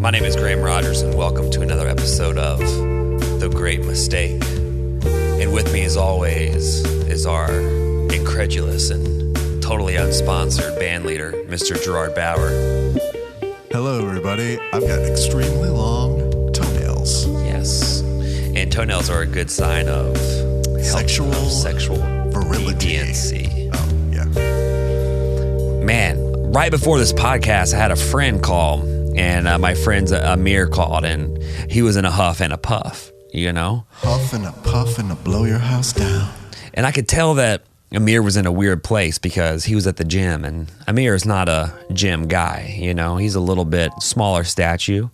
My name is Graham Rogers, and welcome to another episode of The Great Mistake. And with me, as always, is our incredulous and totally unsponsored band leader, Mr. Gerard Bauer. Hello, everybody. I've got extremely long toenails. Yes. And toenails are a good sign of Sexual virility. deviancy. Oh, yeah. Man, right before this podcast, I had a friend call, and my friend Amir called, and he was in a huff and a puff, you know? Huff and a puff and a blow your house down. And I could tell that Amir was in a weird place because he was at the gym, and Amir is not a gym guy, you know? He's a little bit smaller statue,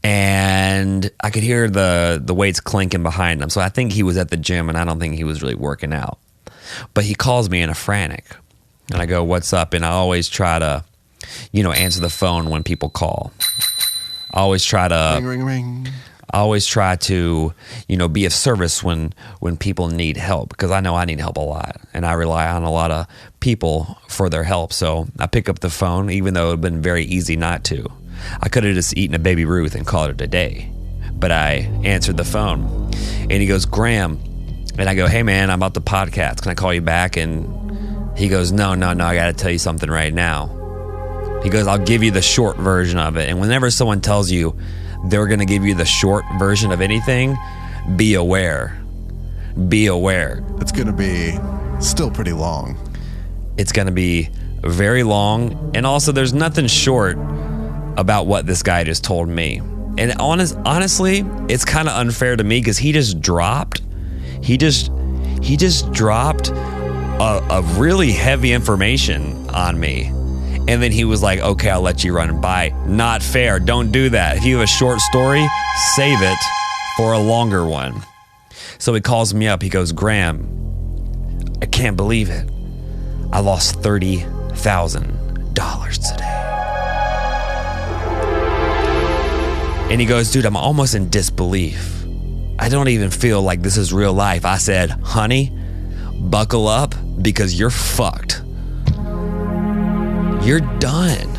and I could hear the weights clinking behind him. So I think he was at the gym, and I don't think he was really working out. But he calls me in a frantic, and I go, "What's up?" And I always try to, answer the phone when people call. I always try to Ring, ring, ring. I always try to, be of service when people need help, because I know I need help a lot, and I rely on a lot of people for their help. So I pick up the phone, even though it would have been very easy not to. I could have just eaten a Baby Ruth and called it a day, but I answered the phone, and he goes, "Graham," and I go, "Hey man, I'm about the podcast. Can I call you back?" And he goes, No, I got to tell you something right now. He goes, "I'll give you the short version of it." And whenever someone tells you they're going to give you the short version of anything, be aware. Be aware. It's going to be still pretty long. It's going to be very long. And also, there's nothing short about what this guy just told me. And honestly, it's kind of unfair to me because he just dropped a really heavy information on me. And then he was like, "Okay, I'll let you run by." Not fair. Don't do that. If you have a short story, save it for a longer one. So he calls me up. He goes, "Graham, I can't believe it. I lost $30,000 today." And he goes, "Dude, I'm almost in disbelief. I don't even feel like this is real life." I said, "Honey, buckle up because you're fucked. You're done.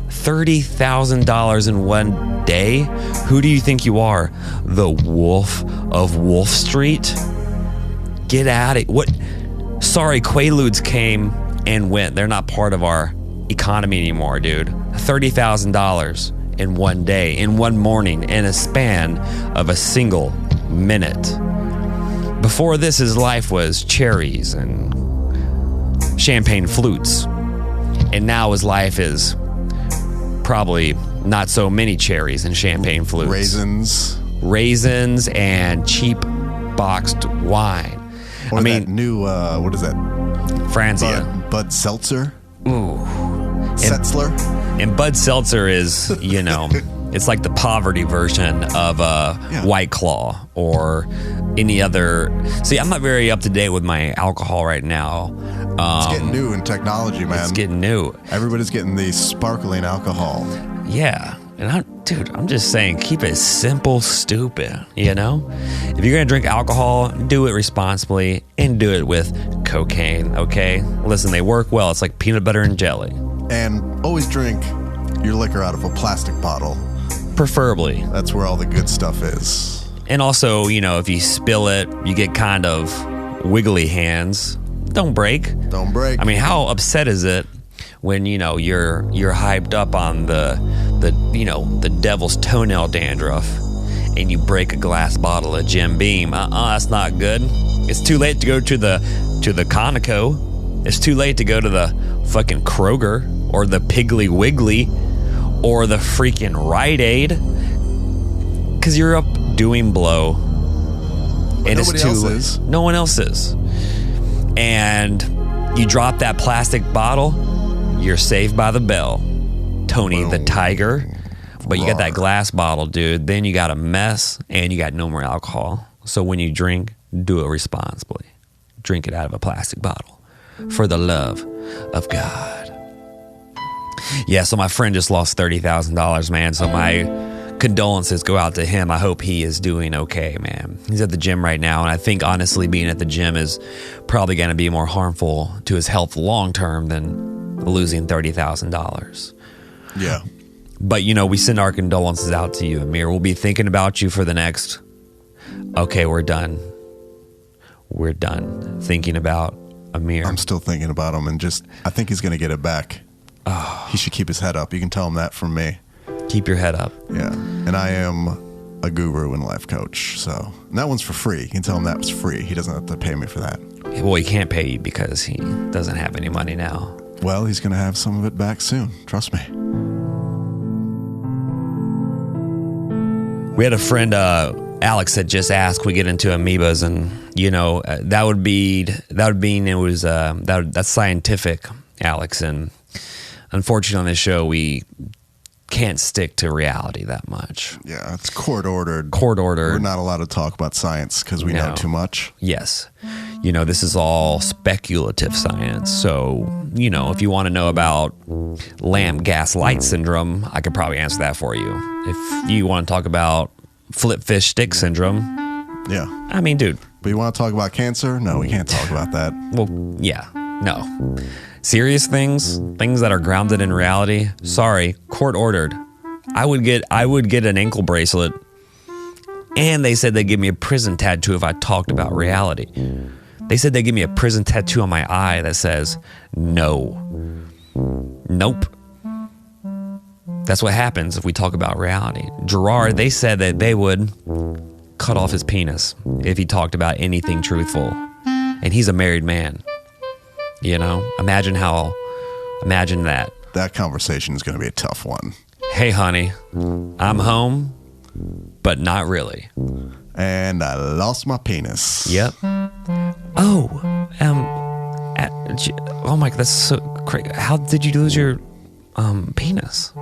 $30,000 in one day? Who do you think you are? The Wolf of Wolf Street? Get out of it. What? Sorry, Quaaludes came and went. They're not part of our economy anymore, dude. $30,000 in one day, in one morning, in a span of a single minute. Before this, his life was cherries and champagne flutes. And now his life is probably not so many cherries and champagne flutes. Raisins and cheap boxed wine. Or that new, what is that? Franzia. Bud Seltzer? Ooh. Setzler? And Bud Seltzer is, it's like the poverty version of White Claw or any other. See, I'm not very up to date with my alcohol right now. It's getting new in technology, man. It's getting new. Everybody's getting the sparkling alcohol. Yeah. And I'm just saying, keep it simple, stupid, If you're going to drink alcohol, do it responsibly and do it with cocaine, okay? Listen, they work well. It's like peanut butter and jelly. And always drink your liquor out of a plastic bottle. Preferably. That's where all the good stuff is. And also, if you spill it, you get kind of wiggly hands. Don't break. Don't break. I mean, how upset is it when you're hyped up on the devil's toenail dandruff and you break a glass bottle of Jim Beam? That's not good. It's too late to go to the Conoco. It's too late to go to the fucking Kroger or the Piggly Wiggly or the freaking Rite Aid, because you're up doing blow. But nobody else is. No one else is. And you drop that plastic bottle, you're saved by the bell. Tony the Tiger. But you got that glass bottle, dude. Then you got a mess and you got no more alcohol. So when you drink, do it responsibly. Drink it out of a plastic bottle for the love of God. Yeah, so my friend just lost $30,000, man. So my condolences go out to him. I hope he is doing okay, man. He's at the gym right now, and I think honestly being at the gym is probably going to be more harmful to his health long term than losing $30,000. Yeah. But, we send our condolences out to you, Amir. We'll be thinking about you for the next... Okay, we're done. We're done thinking about Amir. I'm still thinking about him, and I think he's going to get it back. Oh. He should keep his head up. You can tell him that from me. Keep your head up. Yeah. And I am a guru and life coach. And that one's for free. You can tell him that was free. He doesn't have to pay me for that. Well, he can't pay you because he doesn't have any money now. Well, he's going to have some of it back soon. Trust me. We had a friend, Alex, that just asked we get into amoebas, and that would mean it was that's scientific, Alex, and unfortunately on this show we can't stick to reality that much. Yeah, it's court ordered. We're not allowed to talk about science because we know too much. Yes. This is all speculative science. So, if you want to know about lamb gas light syndrome, I could probably answer that for you. If you want to talk about flip fish stick syndrome. Yeah. I mean, dude. But you want to talk about cancer? No, we can't talk about that. Well, yeah. No. Serious things that are grounded in reality. Sorry, court ordered. I would get an ankle bracelet, and they said they'd give me a prison tattoo if I talked about reality. They said they'd give me a prison tattoo on my eye that says no. Nope. That's what happens if we talk about reality. Gerard, they said that they would cut off his penis if he talked about anything truthful. And he's a married man. Imagine that. That conversation is going to be a tough one. Hey, honey, I'm home, but not really. And I lost my penis. Yep. Oh, my God, that's so crazy. How did you lose your penis?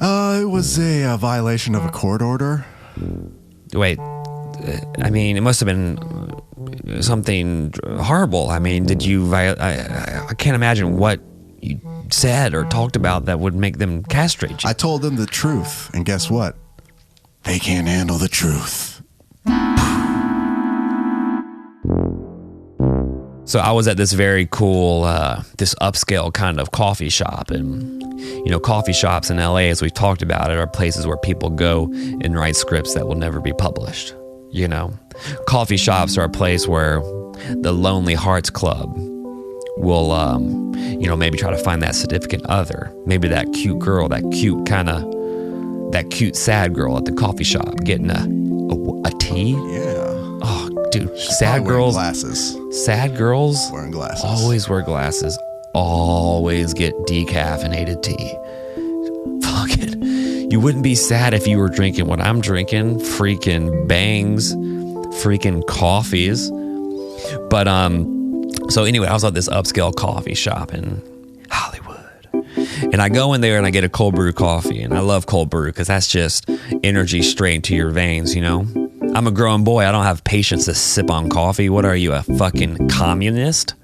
It was a violation of a court order. Wait, it must have been something horrible. Did you I can't imagine what you said or talked about that would make them castrate you. I told them the truth, and guess what? They can't handle the truth. So I was at this very cool, this upscale kind of coffee shop. And, coffee shops in LA, as we've talked about it, are places where people go and write scripts that will never be published. Coffee shops are a place where the Lonely Hearts Club will, maybe try to find that significant other. Maybe that cute girl, that cute sad girl at the coffee shop getting a tea. Yeah. Oh, dude, sad girls. Glasses. Sad girls wearing glasses. Always wear glasses. Always get decaffeinated tea. Fuck it. You wouldn't be sad if you were drinking what I'm drinking. Freaking bangs. Freaking coffees. But, so anyway, I was at this upscale coffee shop in Hollywood. And I go in there and I get a cold brew coffee. And I love cold brew because that's just energy straight to your veins, I'm a grown boy. I don't have patience to sip on coffee. What are you, a fucking communist?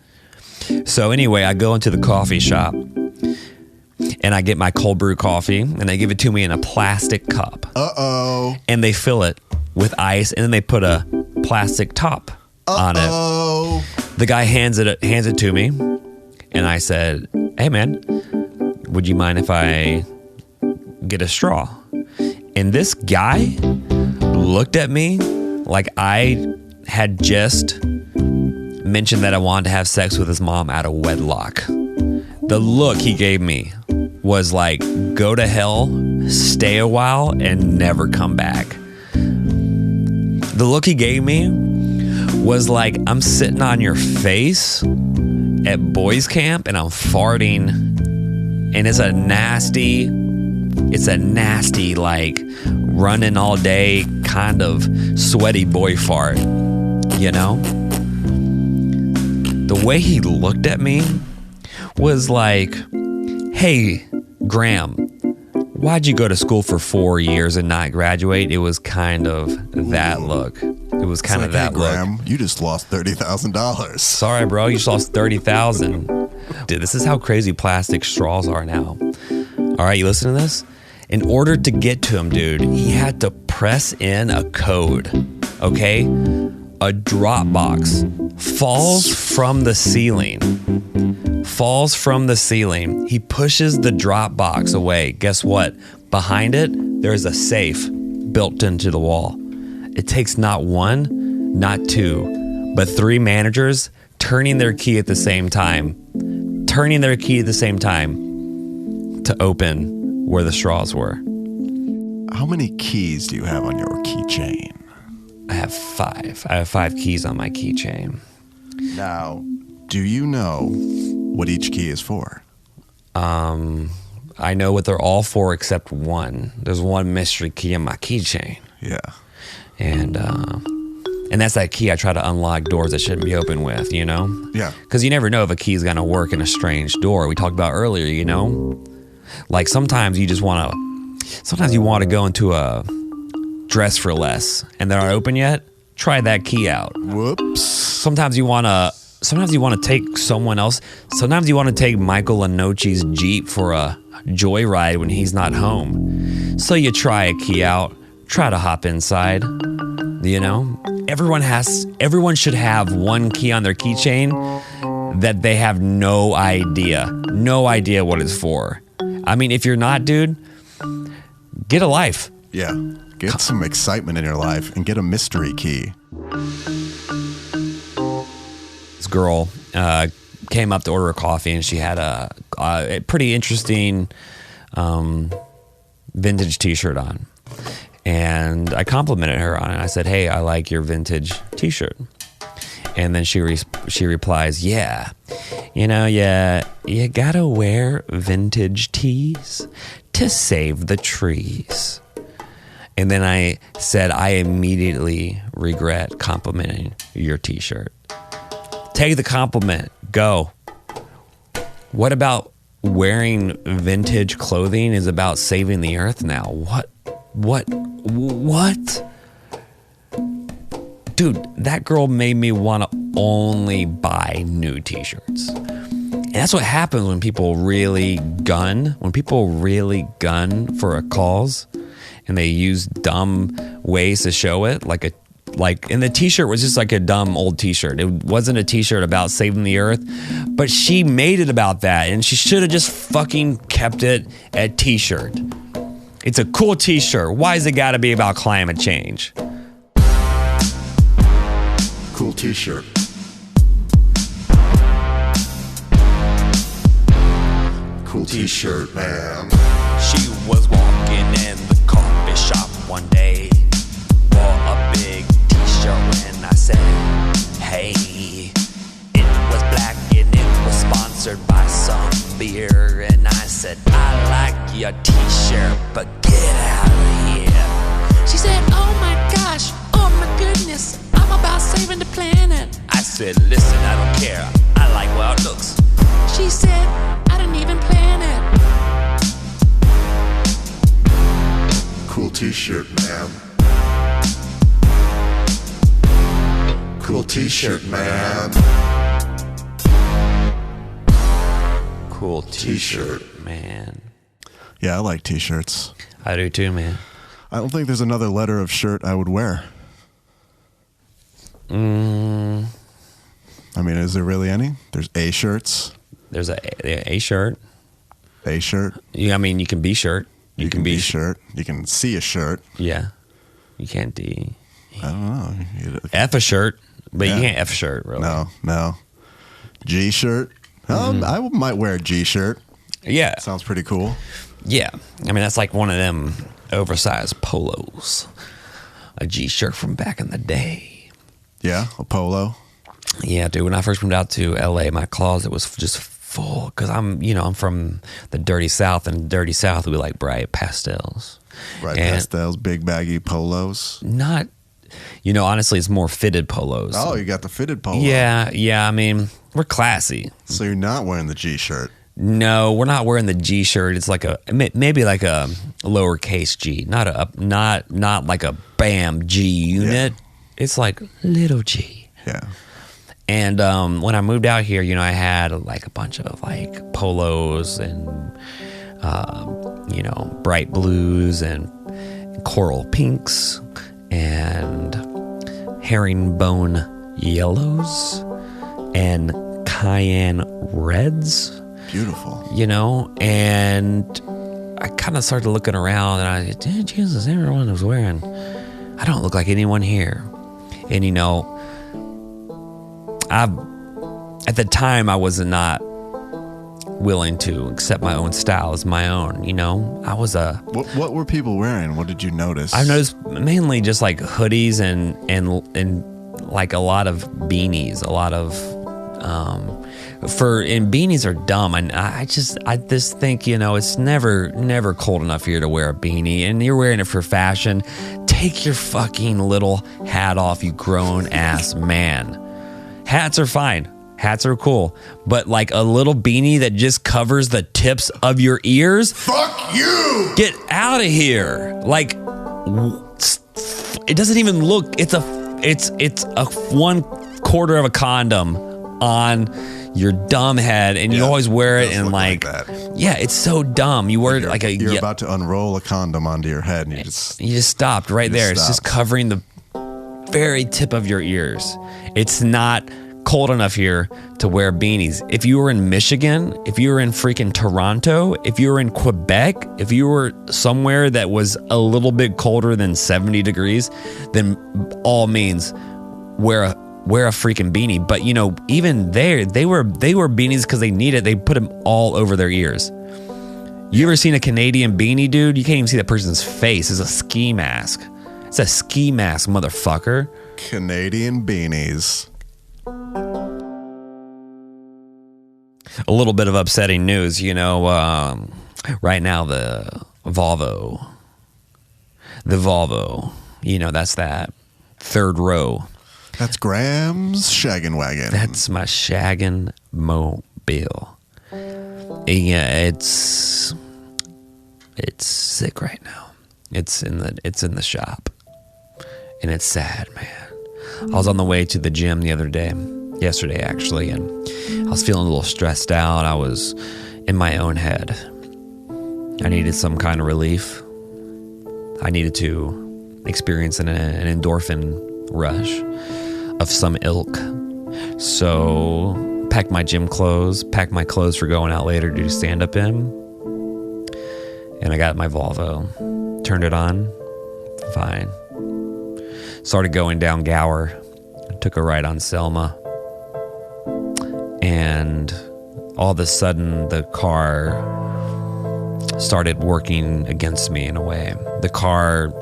So anyway, I go into the coffee shop and I get my cold brew coffee and they give it to me in a plastic cup. Uh-oh. And they fill it with ice and then they put a plastic top on it. The guy hands it to me and I said, "Hey man, would you mind if I get a straw?" And this guy looked at me like I had just mentioned that I wanted to have sex with his mom out of wedlock. The look he gave me was like, go to hell, stay a while, and never come back. The look he gave me was like, I'm sitting on your face at boys camp and I'm farting, and it's a nasty, like, running all day, kind of sweaty boy fart, The way he looked at me was like, hey, Graham, why'd you go to school for 4 years and not graduate? It was kind of that look. It was kind of that look. Graham, you just lost $30,000. Sorry, bro, you just lost $30,000. Dude, this is how crazy plastic straws are now. All right, you listen to this? In order to get to him, dude, he had to press in a code, okay? A drop box falls from the ceiling. falls from the ceiling. He pushes the drop box away. Guess what? Behind it, there's a safe built into the wall. It takes not one, not two, but three managers turning their key at the same time. To open where the straws were. How many keys do you have on your keychain? I have 5. I have 5 keys on my keychain. Now, do you know what each key is for? I know what they're all for except one. There's one mystery key on my keychain. Yeah. And that's that key I try to unlock doors that shouldn't be open with, you know? Yeah. Because you never know if a key is going to work in a strange door. We talked about earlier, you know? Like sometimes you want to go into a dress for less and they're not open yet. Try that key out. Whoops. Sometimes you want to take someone else. Sometimes you want to take Michael Lenochi's Jeep for a joyride when he's not home. So you try a key out, try to hop inside, you know? Everyone should have one key on their keychain that they have no idea what it's for. I mean, if you're not, dude, get a life. Yeah. Get some excitement in your life and get a mystery key. This girl came up to order a coffee and she had a pretty interesting vintage t-shirt on. And I complimented her on it. I said, "Hey, I like your vintage t-shirt." And then she replies, "Yeah, you gotta wear vintage tees to save the trees." And then I said, "I immediately regret complimenting your t-shirt." Take the compliment. Go. What about wearing vintage clothing is about saving the earth now? What? Dude, that girl made me want to only buy new t-shirts. And that's what happens when people really gun. When people really gun for a cause and they use dumb ways to show it. And the t-shirt was just like a dumb old t-shirt. It wasn't a t-shirt about saving the earth, but she made it about that. And she should have just fucking kept it a t-shirt. It's a cool t-shirt. Why has it got to be about climate change? Cool t-shirt. Cool t-shirt, man. She was walking in the coffee shop one day, wore a big t-shirt when I said, "Hey." It was black and it was sponsored by some beer, and I said, "I like your t-shirt, but get out of here." She said, "Oh my gosh, oh my goodness, I'm about saving the planet." I said, "Listen, I don't care, I like how it looks." She said, "I didn't even plan it." Cool t-shirt, man. Cool t-shirt, man. Cool t-shirt, man. Yeah, I like t-shirts. I do too, man. I don't think there's another letter of shirt I would wear. I mean, is there really any? There's A shirts. There's a shirt. A shirt. Yeah, I mean, you can be shirt. You can be shirt. You can see a shirt. Yeah. You can't D. I don't know. F a shirt, but Yeah. you can't F shirt, really. No. G shirt. I might wear a G shirt. Yeah. Sounds pretty cool. Yeah. I mean, that's like one of them oversized polos. A G shirt from back in the day. Yeah, a polo. Yeah, dude. When I first moved out to LA, my closet was just full because I'm from the dirty South, and dirty South we like bright pastels. Bright And pastels, big baggy polos. Not, honestly, it's more fitted polos. Oh, you got the fitted polo. Yeah. I mean, we're classy. So you're not wearing the G shirt. No, we're not wearing the G shirt. It's like maybe like a lowercase G, not like a bam G unit. Yeah. It's like little G. Yeah. And when I moved out here, I had like a bunch of like polos and bright blues and coral pinks and herringbone yellows and cayenne reds. Beautiful. You know, and I kind of started looking around, and I said, Jesus, everyone was wearing, I don't look like anyone here. And, you know, at the time, I was not willing to accept my own style as my own, you know. I was What were people wearing? What did you notice? I noticed mainly just like hoodies and like a lot of beanies, a lot of and beanies are dumb, and I just think, you know, it's never cold enough here to wear a beanie, and you're wearing it for fashion. Take your fucking little hat off, you grown ass man. Hats are fine. Hats are cool, but like a little beanie that just covers the tips of your ears. Fuck you! Get out of here! Like, it doesn't even look. It's a 1/4 of a condom on your dumb head, and you always wear it and like that. Yeah, it's so dumb. You wear it like you're about to unroll a condom onto your head, and you just stopped right there. It's just covering the very tip of your ears. It's not cold enough here to wear beanies. If you were in Michigan, if you were in freaking Toronto, if you were in Quebec, if you were somewhere that was a little bit colder than 70 degrees, then all means wear a freaking beanie. But you know, even there, they were beanies because they need it. They put them all over their ears. You ever seen a Canadian beanie, dude? You can't even see that person's face. It's a ski mask. It's a ski mask, motherfucker. Canadian beanies. A little bit of upsetting news, you know. Right now, the Volvo, you know, that's that third row. That's Graham's shaggin' wagon. That's my shaggin' mobile. Yeah, it's sick right now. It's in the shop, and it's sad, man. I was on the way to the gym yesterday actually, and I was feeling a little stressed out. I was in my own head. I needed some kind of relief. I needed to experience an endorphin rush of some ilk. So packed my gym clothes, packed my clothes for going out later to do stand-up in, and I got my Volvo, turned it on, fine. Started going down Gower, took a ride on Selma, and all of a sudden the car started working against me in a way. The car,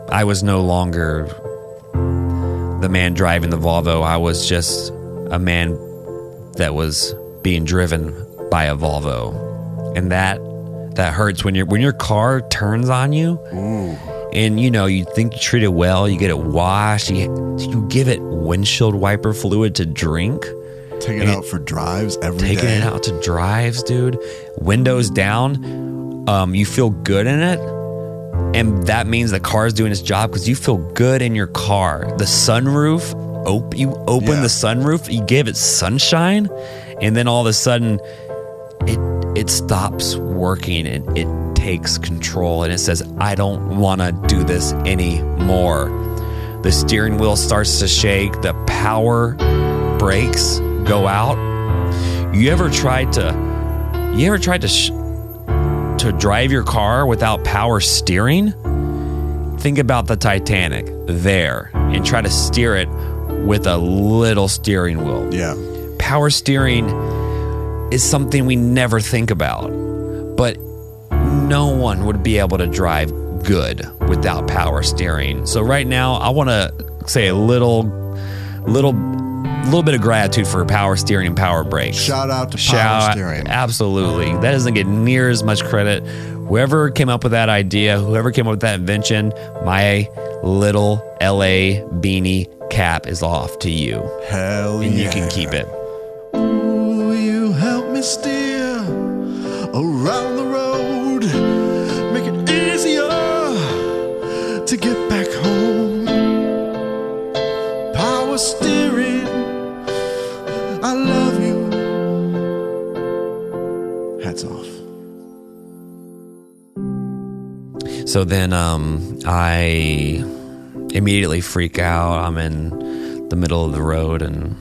I was no longer the man driving the Volvo. I was just a man that was being driven by a Volvo. And that hurts when your car turns on you. Ooh. And you know, you think you treat it well, you get it washed, you give it windshield wiper fluid to drink. Take it out for drives every day. Taking it out to drives, dude. Windows down. You feel good in it. And that means the car's doing its job because you feel good in your car. The sunroof, you open the sunroof, you give it sunshine, and then all of a sudden it stops working and it takes control and it says, I don't want to do this anymore. The steering wheel starts to shake, the power brakes go out. You ever tried to drive your car without power steering? Think about the Titanic there and try to steer it with a little steering wheel. Yeah. Power steering is something we never think about, but no one would be able to drive good without power steering. So right now, I want to say a little bit of gratitude for power steering and power brakes. Shout out to power steering. Absolutely. That doesn't get near as much credit. Whoever came up with that idea, whoever came up with that invention, my little LA beanie cap is off to you. Hell yeah. And you can keep it. Ooh, you help me steer around the road. Make it easier to get back home. Power steering. I love you. Hats off. So then I immediately freak out. I'm in the middle of the road and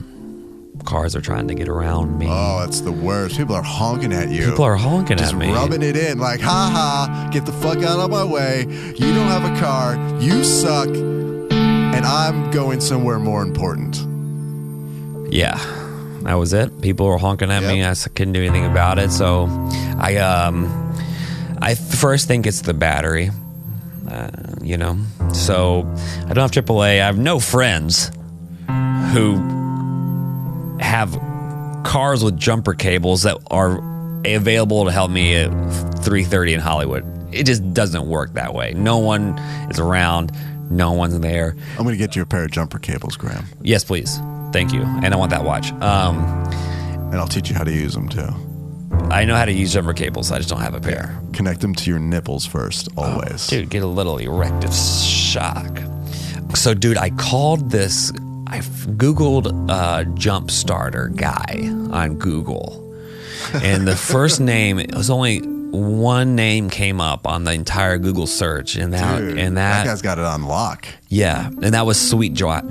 cars are trying to get around me. Oh, that's the worst. People are honking at you. People are honking just at me. rubbing it in like, ha ha, get the fuck out of my way. You don't have a car. You suck. And I'm going somewhere more important. Yeah, that was it. People were honking at me. I couldn't do anything about it. So I first think it's the battery, So I don't have AAA. I have no friends who have cars with jumper cables that are available to help me at 3:30 in Hollywood. It just doesn't work that way. No one is around. No one's there. I'm going to get you a pair of jumper cables, Graham. Yes, please. Thank you. And I want that watch. And I'll teach you how to use them, too. I know how to use jumper cables. I just don't have a pair. Connect them to your nipples first, always. Dude, get a little erective shock. So, dude, I called this... I Googled jump starter guy on Google. And the first name... It was only... one name came up on the entire Google search, and that guy's got it on lock. Yeah, and that was Sweet Joshua,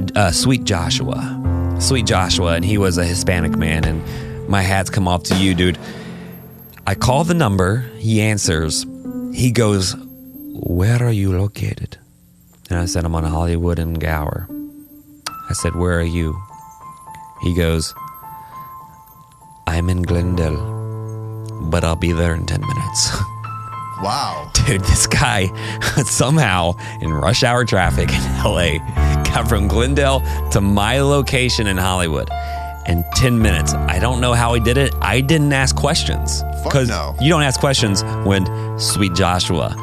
and he was a Hispanic man. And my hat's come off to you, dude. I call the number. He answers. He goes, "Where are you located?" And I said, "I'm on Hollywood and Gower." I said, "Where are you?" He goes, "I'm in Glendale, but I'll be there in 10 minutes. Wow. Dude, this guy somehow in rush hour traffic in LA got from Glendale to my location in Hollywood in 10 minutes. I don't know how he did it. I didn't ask questions. Fuck no. You don't ask questions when Sweet Joshua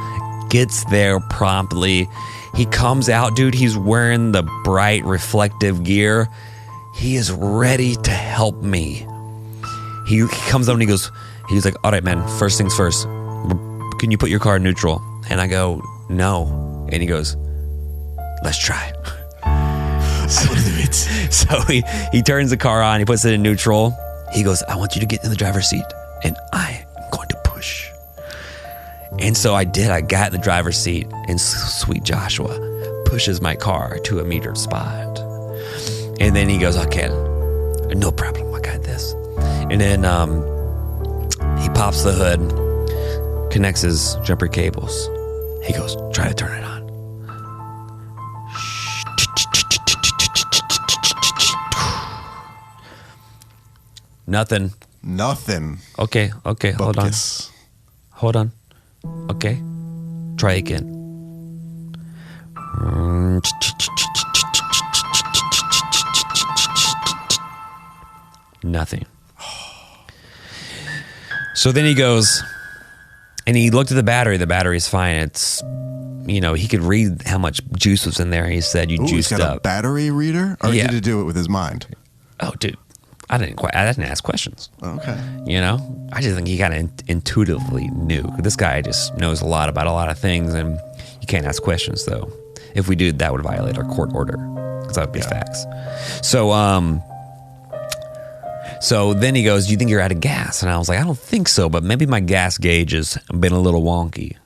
gets there promptly. He comes out, dude. He's wearing the bright reflective gear. He is ready to help me. He comes up and he's like, "All right, man, first things first, can you put your car in neutral?" And I go, "No." And he goes, "Let's try." So he turns the car on, he puts it in neutral. He goes, "I want you to get in the driver's seat, and I am going to push." And so I did. I got in the driver's seat, and Sweet Joshua pushes my car to a metered spot. And then he goes, "Okay, no problem, I got this." And then he pops the hood, connects his jumper cables. He goes, "Try to turn it on." Nothing. Okay, Buckus. Hold on. Okay, try again. Nothing. So then he goes, and he looked at the battery. The battery's fine. It's, he could read how much juice was in there. He said, "You juiced he's got up." a battery reader? Or did he do it with his mind? Oh, dude. I didn't ask questions. Okay. I just think he kind of intuitively knew. This guy just knows a lot about a lot of things, and you can't ask questions, though. If we did, that would violate our court order, because that would be facts. So then he goes, "Do you think you're out of gas?" And I was like, "I don't think so, but maybe my gas gauge has been a little wonky.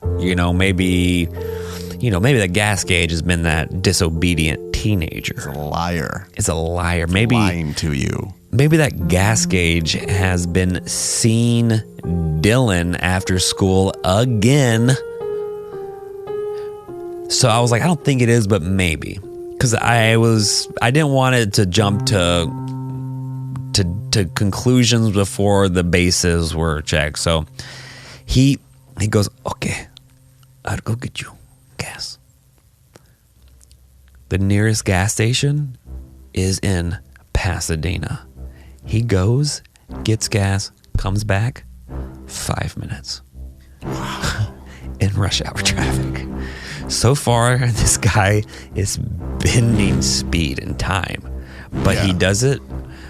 Maybe the gas gauge has been that disobedient teenager." He's a liar. It's a liar. Maybe lying to you. Maybe that gas gauge has been seen Dylan after school again. So I was like, I don't think it is, but maybe. Because I didn't want it to jump to conclusions before the bases were checked. So he goes, "Okay, I'll go get you gas." The nearest gas station is in Pasadena. He goes, gets gas, comes back, 5 minutes. Wow. In rush hour traffic. So far, this guy is bending speed and time. But he does it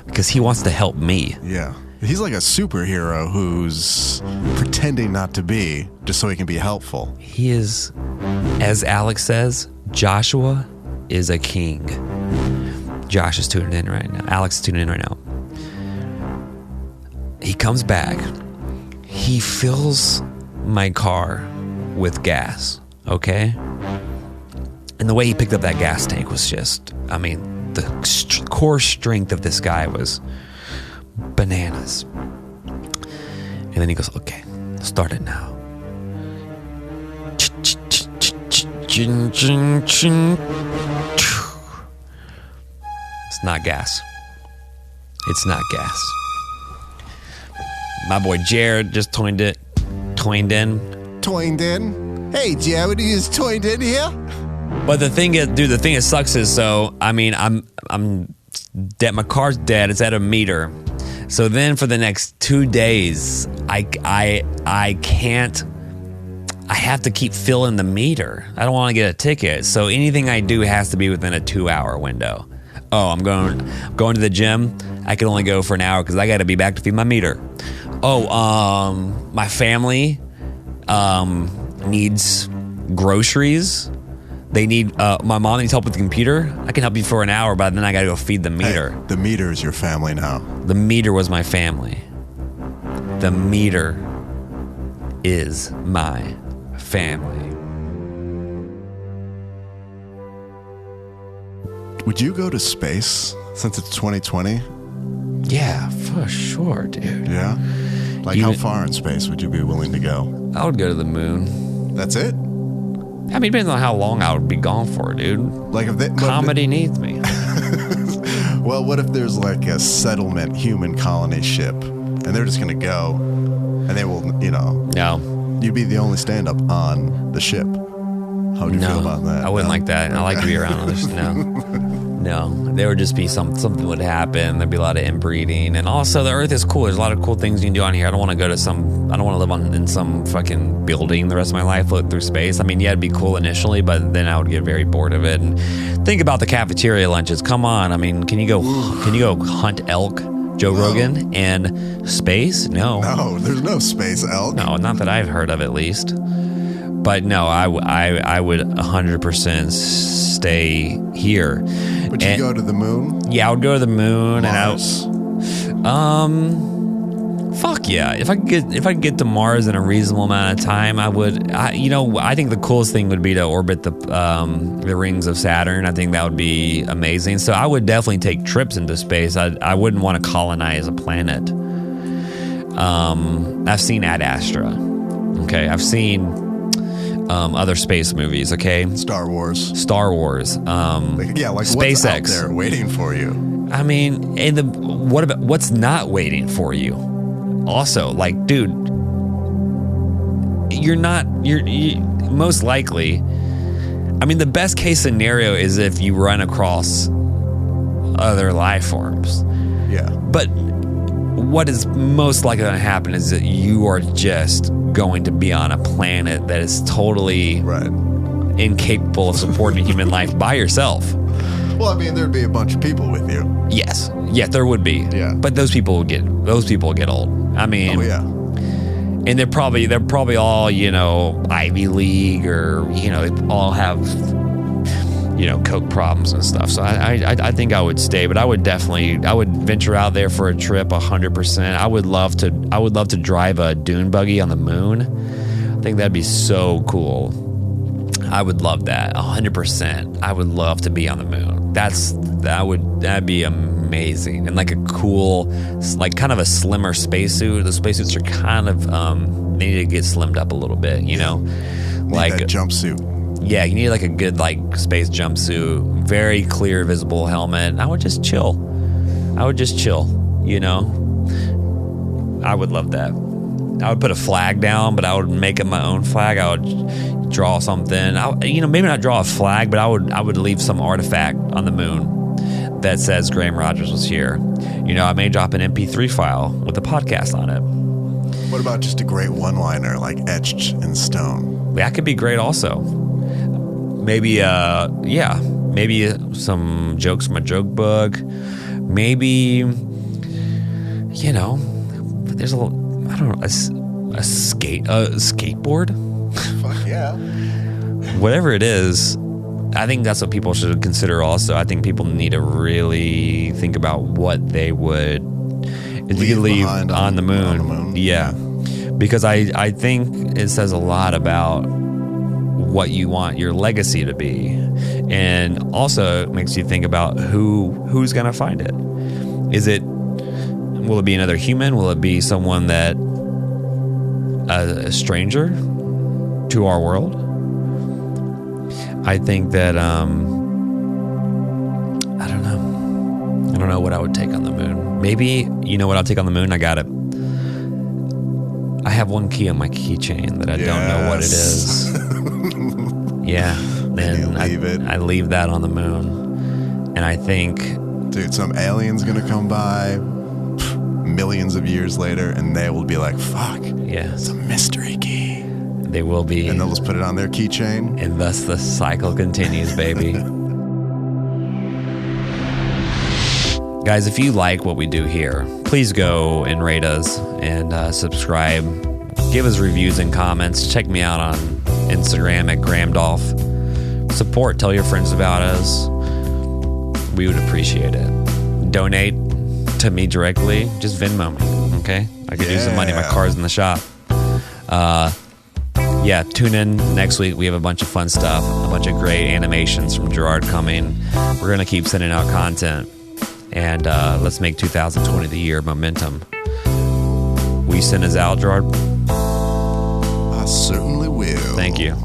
because he wants to help me. Yeah. He's like a superhero who's pretending not to be just so he can be helpful. He is, as Alex says, Joshua is a king. Josh is tuning in right now. Alex is tuning in right now. He comes back. He fills my car with gas, okay? And the way he picked up that gas tank was just, the core strength of this guy was bananas. And then he goes, okay, start it now. It's not gas. It's not gas. My boy Jared just toined in. Toined in? Hey, Jared, you just toined in here? But the thing is, dude, the thing that sucks is, so, I mean, I'm dead. My car's dead. It's at a meter. So then for the next 2 days, I can't, I have to keep filling the meter. I don't want to get a ticket. So anything I do has to be within a 2-hour window. Oh, I'm going to the gym. I can only go for an hour because I got to be back to feed my meter. Oh, my family needs groceries. They need, my mom needs help with the computer. I can help you for an hour, but then I got to go feed the meter. Hey, the meter is your family now. The meter was my family. The meter is my family. Would you go to space since it's 2020? Yeah, for sure, dude. Yeah? Like, how far in space would you be willing to go? I would go to the moon. That's it? I mean, depends on how long I would be gone for, dude. Like, if comedy needs me. Well, what if there's like a settlement human colony ship and they're just going to go and they will, No. You'd be the only stand-up on the ship. How would you feel about that? I wouldn't like that. I like to be around others. No. There would just be something would happen. There'd be a lot of inbreeding. And also, the Earth is cool. There's a lot of cool things you can do on here. I don't want to go to I don't want to live in some fucking building the rest of my life, float through space. I mean, yeah, it'd be cool initially, but then I would get very bored of it. And think about the cafeteria lunches. Come on. I mean, can you go hunt elk, Joe Rogan, and space? No. No, there's no space elk. No, not that I've heard of, at least. But no, I would 100% stay here. Would you go to the moon? Yeah, I would go to the moon. Mars? Fuck yeah. If I could get to Mars in a reasonable amount of time, I would. I think the coolest thing would be to orbit the rings of Saturn. I think that would be amazing. So I would definitely take trips into space. I wouldn't want to colonize a planet. I've seen Ad Astra. Okay, I've seen other space movies. Okay, Star Wars. Like what's SpaceX out there waiting for you? I mean, what's not waiting for you? Also, like, dude, you're most likely. I mean, the best case scenario is if you run across other life forms. Yeah. But what is most likely going to happen is that you are just going to be on a planet that is totally incapable of supporting human life by yourself. Well, I mean, there'd be a bunch of people with you. Yes, there would be. Yeah. But those people get old. I mean, oh yeah. And they're probably all, Ivy League, or they all have coke problems and stuff. So I think I would stay, but I would venture out there for a trip 100%. I would love to drive a dune buggy on the moon. I think that'd be so cool. I would love that 100%. I would love to be on the moon. That'd be amazing. And like a cool, like kind of a slimmer spacesuit. The spacesuits are kind of they need to get slimmed up a little bit, Like that jumpsuit. Yeah, you need like a good space jumpsuit, very clear, visible helmet. I would just chill. I would love that. I would put a flag down, but I would make up my own flag. I would draw something. Maybe not draw a flag, but I would leave some artifact on the moon that says Graham Rogers was here. I may drop an MP3 file with a podcast on it. What about just a great one-liner, like etched in stone? That could be great also. Maybe some jokes from a joke book. Maybe, there's a skateboard. Fuck yeah. Whatever it is, I think that's what people should consider also. I think people need to really think about what they would leave on the moon. Yeah. Because I think it says a lot about what you want your legacy to be, and also it makes you think about who's gonna find it. Is it Will it be another human? Will it be someone that a stranger to our world? I think that I don't know. I don't know what I would take on the moon. Maybe, you know what I'll take on the moon? I got it. I have one key on my keychain that I don't know what it is. Yeah. And I leave that on the moon. And I think, dude, some alien's gonna come by millions of years later, and they will be like, fuck, yeah, it's a mystery key. They will be. And they'll just put it on their keychain. And thus the cycle continues, baby. Guys, if you like what we do here, please go and rate us and subscribe. Give us reviews and comments. Check me out on Instagram at Gramdolph. Support. Tell your friends about us. We would appreciate it. Donate to me directly. Just Venmo me, okay? I could use some money. My car's in the shop. Yeah, tune in next week. We have a bunch of fun stuff, a bunch of great animations from Gerard coming. We're going to keep sending out content. And let's make 2020 the year of momentum. Will you send us out, Gerard? I certainly will. Thank you.